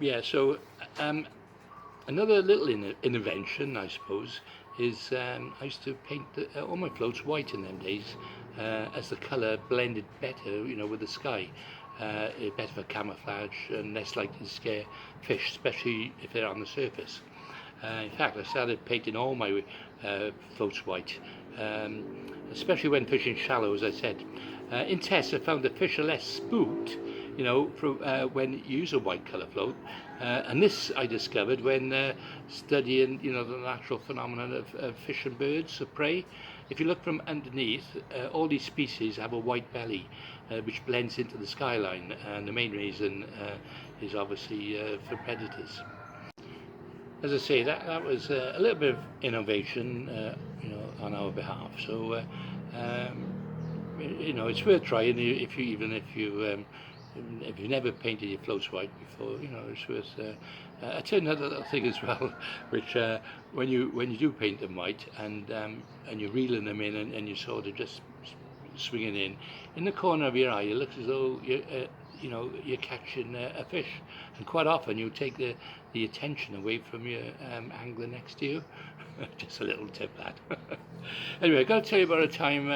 Yeah, so another little invention, I suppose, is I used to paint all my floats white in them days, as the colour blended better, with the sky. Better for camouflage and less likely to scare fish, especially if they're on the surface. In fact, I started painting all my floats white, especially when fishing shallow, as I said. In tests, I found that fish are less spooked, when you use a white colour float. And this I discovered when studying, the natural phenomenon of fish and birds of prey. If you look from underneath, all these species have a white belly, which blends into the skyline, and the main reason is obviously for predators. As I say, that was a little bit of innovation, on our behalf. So, it's worth trying if you never painted your floats white before. It's worth. I tell you another little thing as well, which when you do paint them white and you're reeling them in and you sort of just swinging in the corner of your eye, it looks as though you're catching a fish, and quite often you take the attention away from your angler next to you. Just a little tip, that. Anyway, I've got to tell you about a time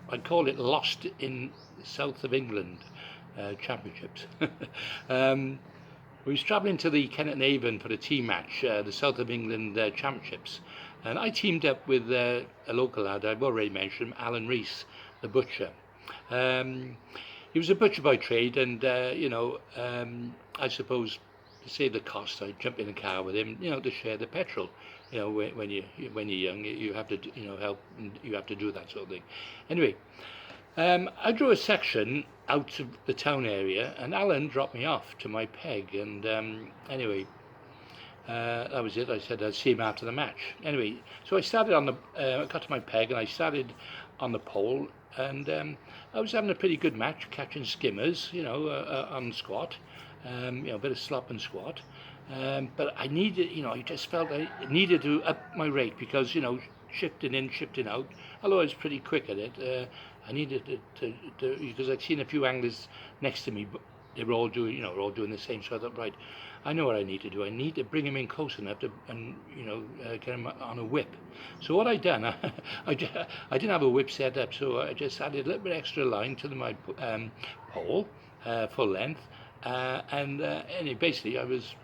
I call it lost in south of England championships. We was travelling to the Kennet and Avon for a team match, the South of England championships, and I teamed up with a local lad I've already mentioned, Alan Rees, the butcher. He was a butcher by trade, and I suppose to save the cost, I jumped in a car with him, to share the petrol. When you're young, you have to help, and you have to do that sort of thing. Anyway, I drew a section out of the town area, and Alan dropped me off to my peg. And anyway, that was it. I said I'd see him after the match. Anyway, so I started I got to my peg, and I started on the pole, and I was having a pretty good match, catching skimmers, on squat, a bit of slop and squat. But I needed, I just felt I needed to up my rate because, shifting in, shifting out, although I was pretty quick at it, I needed to because I'd seen a few anglers next to me, but they were all doing, the same. So I thought, right, I know what I need to do. I need to bring him in close enough to, get him on a whip. So what I done, I didn't have a whip set up, so I just added a little bit extra line to my pole, full length, and basically it was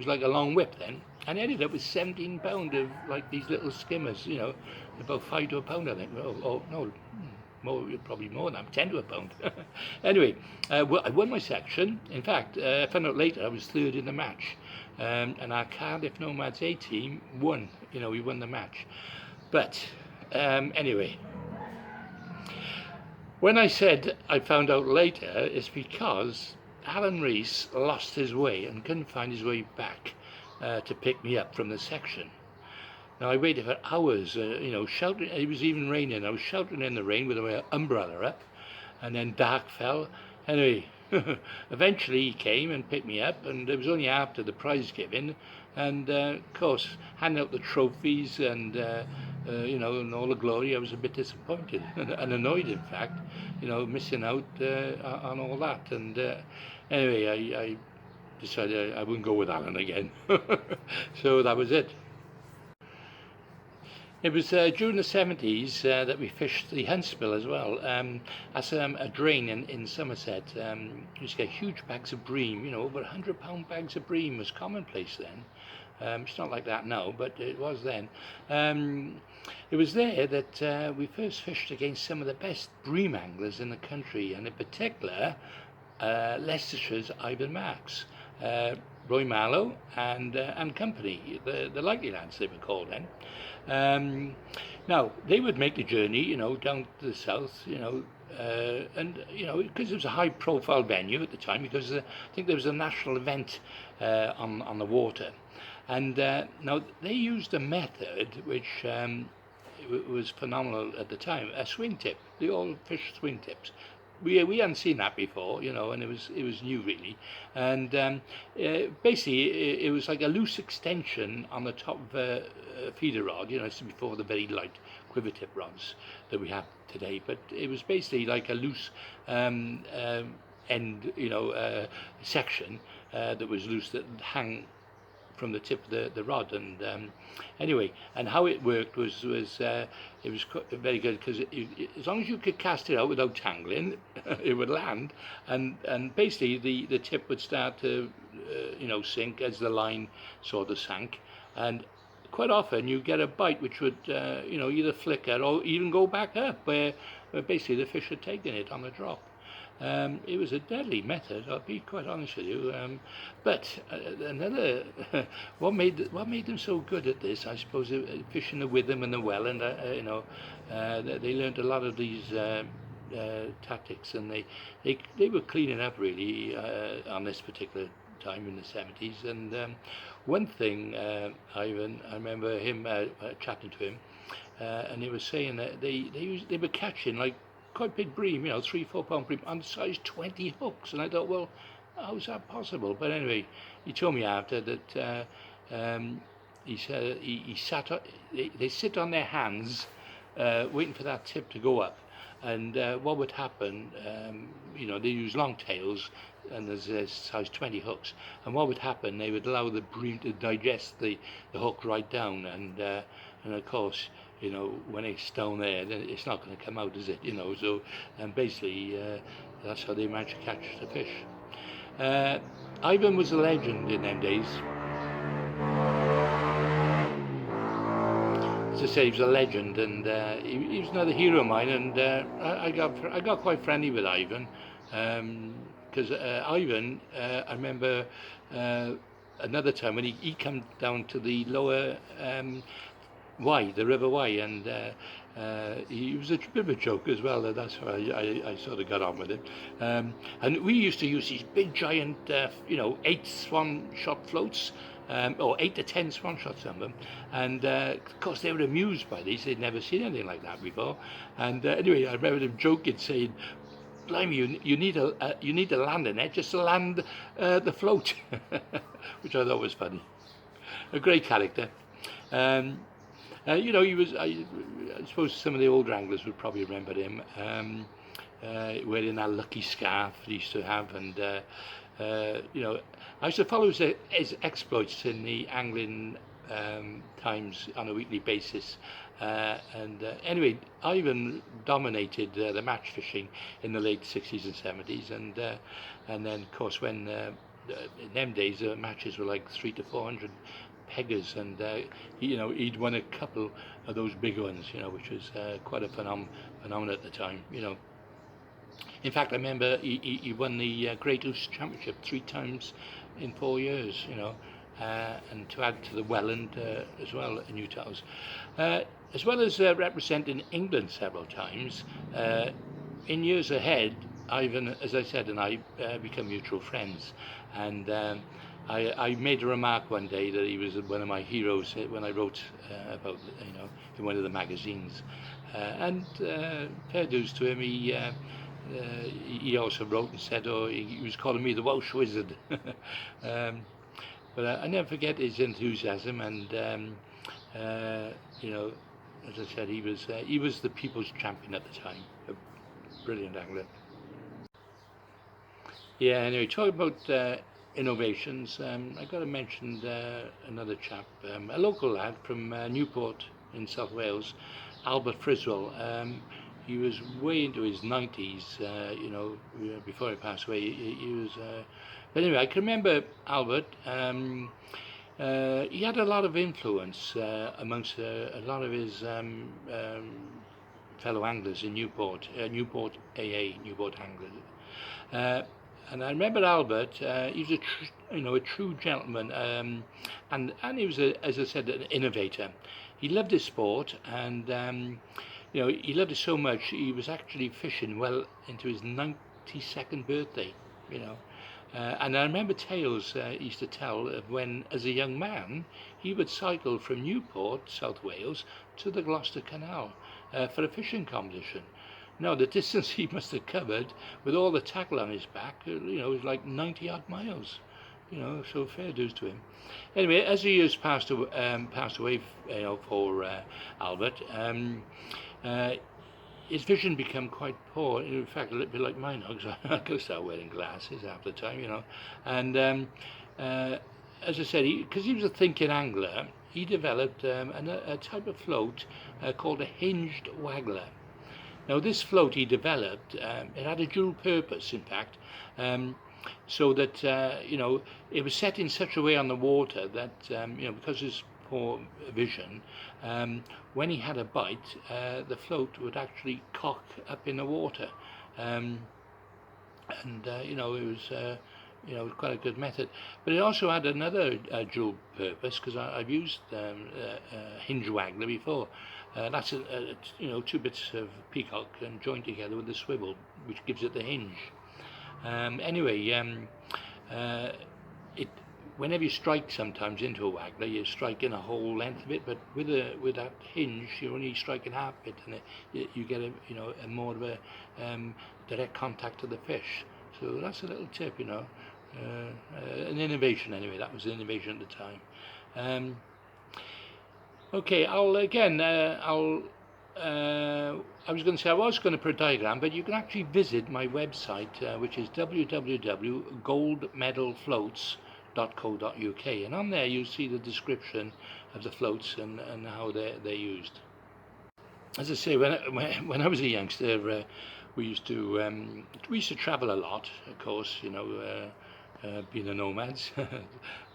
like a long whip then, and I ended up with 17 pound of like these little skimmers, about 5 to a pound, I think. Oh no, more, probably more than that, 10 to a pound. Anyway, I won my section. In fact, I found out later I was third in the match, and our Cardiff Nomads A team won. We won the match. But anyway, when I said I found out later, it's because Alan Rees lost his way and couldn't find his way back to pick me up from the section. Now I waited for hours, shouting. It was even raining. I was shouting in the rain with my umbrella up, and then dark fell. Anyway, eventually he came and picked me up, and it was only after the prize giving, and of course handing out the trophies and and all the glory. I was a bit disappointed and annoyed, in fact, missing out on all that. And anyway, I decided I wouldn't go with Alan again. So that was it. It was during the 70s that we fished the Huntsville as well. As a drain in Somerset, you used to get huge bags of bream. Over 100-pound bags of bream was commonplace then. It's not like that now, but it was then. It was there that we first fished against some of the best bream anglers in the country, and in particular Leicestershire's Ivan Marks, Roy Mallow and company, the Likely Lads they were called then. Now they would make the journey, down to the south, and because it was a high-profile venue at the time, because I think there was a national event on the water, and now they used a method which was phenomenal at the time, a swing tip. They all fished swing tips. We hadn't seen that before, and it was new really, and basically it was like a loose extension on the top of a feeder rod, it's before the very light quiver tip rods that we have today, but it was basically like a loose end, section, that was loose that hang from the tip of the rod. And anyway, and how it worked was it was very good, because as long as you could cast it out without tangling, it would land, and basically the tip would start to sink as the line sort of sank, and quite often you get a bite which would either flicker or even go back up, where basically the fish had taken it on the drop. It was a deadly method, I'll be quite honest with you. But another, what made them so good at this, I suppose, fishing the Witham and the Welland, they learned a lot of these tactics, and they were cleaning up really on this particular time in the 70s. And one thing, Ivan, I remember him chatting to him, and he was saying that they were catching like quite big bream, 3-4 pound bream on size 20 hooks, and I thought, well, how's that possible? But anyway, he told me after that he said he sat on, they sit on their hands waiting for that tip to go up, and what would happen, they use long tails, and there's size 20 hooks, and what would happen, they would allow the bream to digest the hook right down, and of course, when it's down there, then it's not going to come out, is it? So, and basically, that's how they managed to catch the fish. Ivan was a legend in them days. As I say, he was a legend, and he was another hero of mine. And I got quite friendly with Ivan, because Ivan, I remember another time when he came down to the lower Wye, the River Wye, and he was a bit of a joke as well. That's why I sort of got on with it. And we used to use these big giant, 8 swan shot floats, or 8 to 10 swan shots on them. And of course they were amused by these. They'd never seen anything like that before. And anyway, I remember them joking, saying, "Blimey, you need a landing net just to land the float," which I thought was funny. A great character. He was, I suppose some of the older anglers would probably remember him, wearing that lucky scarf he used to have, and I used to follow his exploits in the angling Times on a weekly basis, and anyway, Ivan dominated the match fishing in the late 60s and 70s, and then of course when in them days the matches were like 300 to 400 peggers, and he'd won a couple of those big ones, which was quite a phenomenon at the time. In fact, I remember he won the Great Ouse Championship 3 times in 4 years, and to add to the Welland as well in Utah's, as well as representing England several times. In years ahead, Ivan, as I said, and I become mutual friends, and I made a remark one day that he was one of my heroes when I wrote about, in one of the magazines. And fair dues to him, he also wrote and said, he was calling me the Welsh Wizard. But I never forget his enthusiasm, and as I said, he was the people's champion at the time, a brilliant angler. Yeah. Anyway, talking about innovations, I got to mention another chap, a local lad from Newport in South Wales, Albert Friswell. He was way into his 90s, before he passed away. He was, but anyway, I can remember Albert. He had a lot of influence amongst a lot of his fellow anglers in Newport, Newport AA, Newport Anglers. And I remember Albert. He was a true gentleman, and he was, as I said, an innovator. He loved his sport, and he loved it so much. He was actually fishing well into his 92nd birthday. And I remember tales he used to tell of when, as a young man, he would cycle from Newport, South Wales, to the Gloucester Canal for a fishing competition. Now, the distance he must have covered with all the tackle on his back, was like 90 odd miles. So fair dues to him. Anyway, as the years passed away, for Albert, his vision became quite poor. In fact, a little bit like mine now, because I go start wearing glasses half the time, you know. And uh, as I said, because he was a thinking angler, he developed a type of float called a hinged waggler. Now, this float he developed, it had a dual purpose, in fact, um, so that it was set in such a way on the water that because his poor vision, um, when he had a bite, the float would actually cock up in the water, um, and it was. Quite a good method, but it also had another dual purpose because I've used hinge waggler before. That's two bits of peacock and joined together with a swivel, which gives it the hinge. Anyway, it whenever you strike sometimes into a waggler, you're striking a whole length of it, but with that hinge, you're only striking half of it, and you get a more of a direct contact to the fish. So that's a little tip, an innovation anyway. That was an innovation at the time. Okay, I was going to say I was going to put a diagram, but you can actually visit my website, which is www.goldmedalfloats.co.uk, and on there you'll see the description of the floats and how they're used. As I say, when I was a youngster, we used to travel a lot, of course, being a nomads,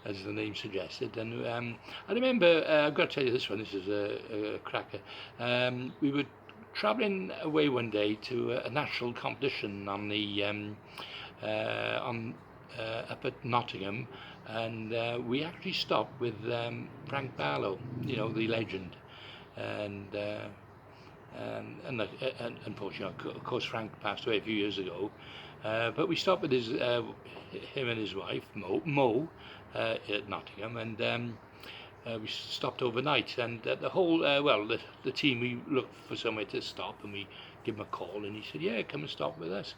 as the name suggested. And I remember, I've got to tell you this one, this is a cracker. We were travelling away one day to a national competition on the up at Nottingham, and we actually stopped with Frank Barlow, the legend. And unfortunately, of course, Frank passed away a few years ago. But we stopped with him and his wife, Mo, at Nottingham, and we stopped overnight. And the whole, the team, we looked for somewhere to stop, and we gave him a call, and he said, "Yeah, come and stop with us."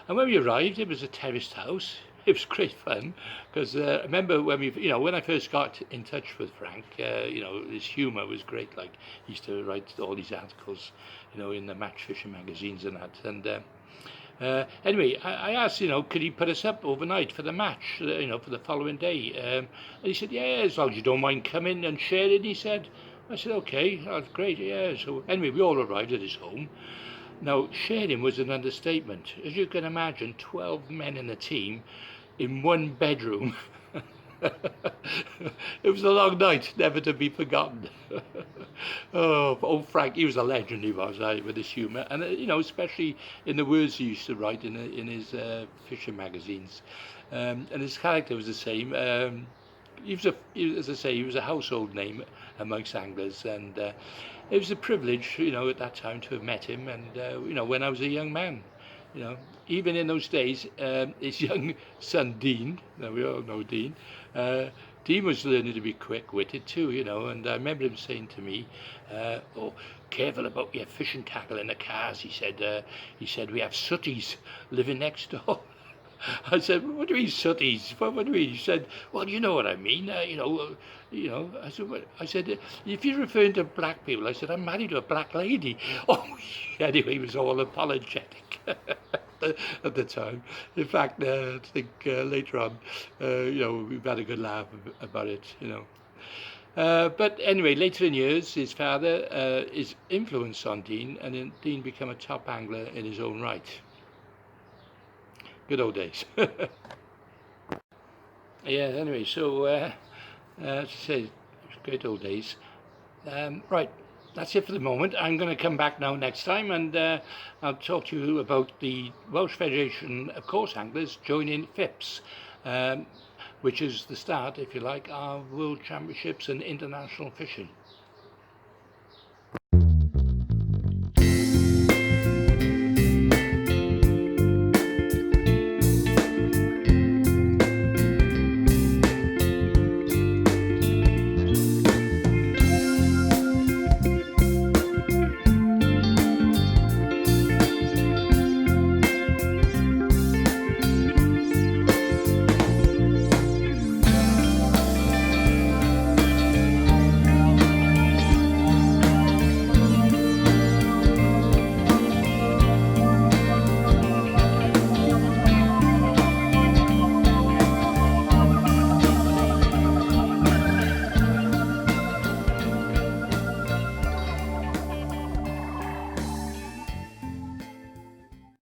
And when we arrived, it was a terraced house. It was great fun because I remember when I first got in touch with Frank, his humour was great. Like he used to write all these articles, in the match fishing magazines and that. And anyway, I asked, could he put us up overnight for the match, for the following day? And he said, "Yeah, as long as you don't mind coming and sharing," he said. I said, "Okay, that's great, yeah." So anyway, we all arrived at his home. Now, sharing was an understatement. As you can imagine, 12 men in the team in one bedroom. It was a long night, never to be forgotten. Oh, Frank, he was a legend, he was, with his humour, and especially in the words he used to write in his fishing magazines. And his character was the same. As I say, he was a household name amongst anglers, and it was a privilege, at that time to have met him. And when I was a young man, even in those days, his young son Dean, now we all know Dean, Dean was learning to be quick-witted too, and I remember him saying to me, "Oh, careful about your fishing tackle in the cars," he said, "we have sooties living next door." I said, "What do you mean sooties? What do you mean?" He said, "Well, you know what I mean. I said, "If you're referring to black people," I said, "I'm married to a black lady." Oh, anyway, he was all apologetic at the time. In fact, I think later on, we've had a good laugh about it, But anyway, later in years, his father, his influence on Dean, and then Dean became a top angler in his own right. Good old days. Yeah, anyway, so as I say, great old days. Right, that's it for the moment. I'm going to come back now next time, and I'll talk to you about the Welsh Federation of Coarse Anglers joining FIPS, which is the start, if you like, of World Championships and international fishing.